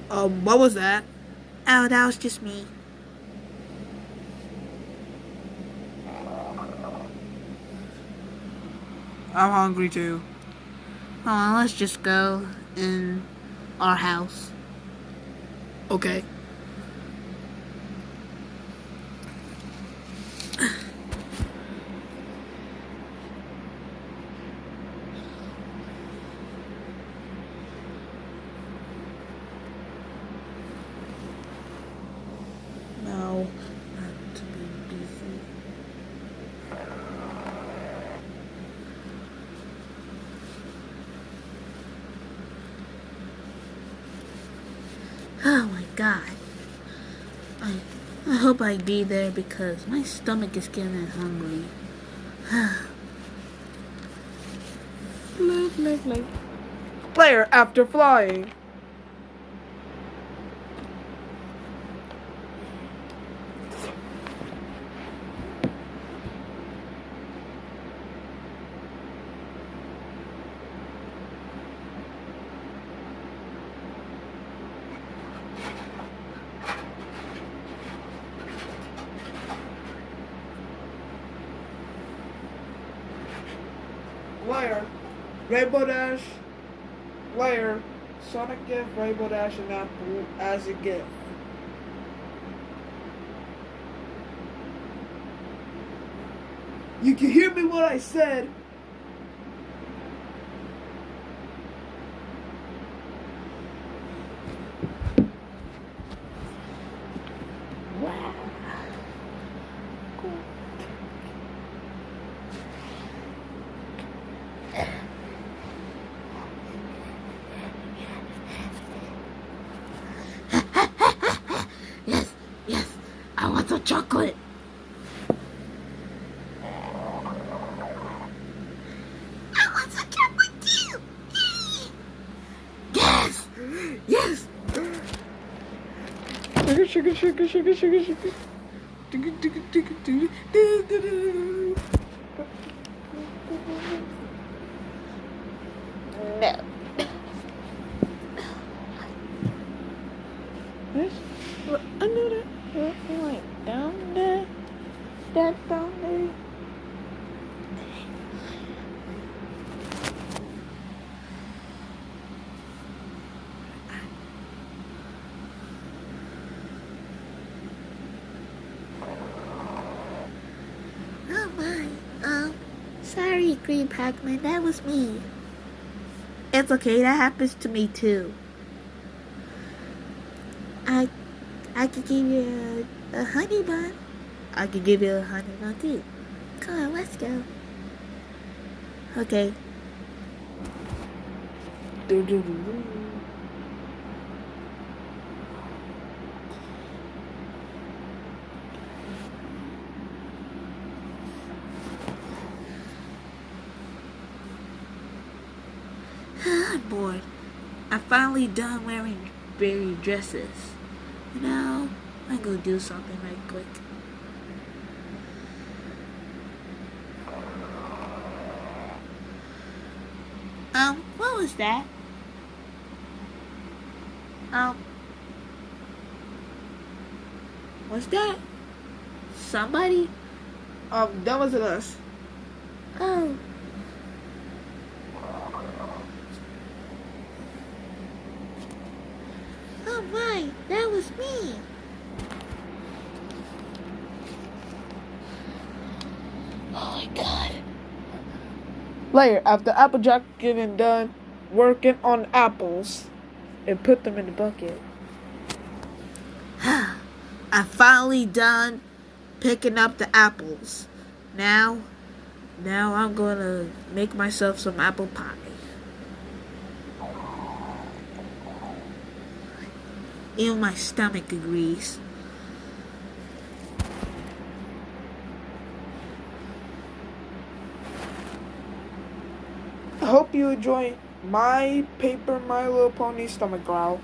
What was that? Oh, that was just me. I'm hungry too. Come on, let's just go in our house. Okay. Now, not to be busy. Oh my god. I hope I be there because my stomach is getting hungry. Player after flying. Player, Rainbow Dash. Player, Sonic gift Rainbow Dash and Apple as a gift. You can hear me what I said. Wow. Yes, yes, I want some chocolate. I want some chocolate too. Yes, yes. Sugar, sugar, sugar, sugar, sugar, sugar. Digga, digga, digga, digga, digga, digga. No. Yes. Another. Like down there. That down there. Oh my. Sorry, Green Pac-Man, that was me. It's okay, that happens to me too. I I could give you a honey bun. I could give you a honey bun too. Come on, let's go. Okay. Do, do, do, do. I'm bored. I'm finally done wearing berry dresses. Now, I'm gonna do something right quick. What was that? Um, was that somebody? That wasn't us. Oh. Oh my, that was me. Oh my god. Later, after Applejack getting done working on apples and put them in the bucket. I'm finally done picking up the apples. Now I'm gonna make myself some apple pie. Even my stomach agrees. I hope you enjoy my Paper My Little Pony stomach growl.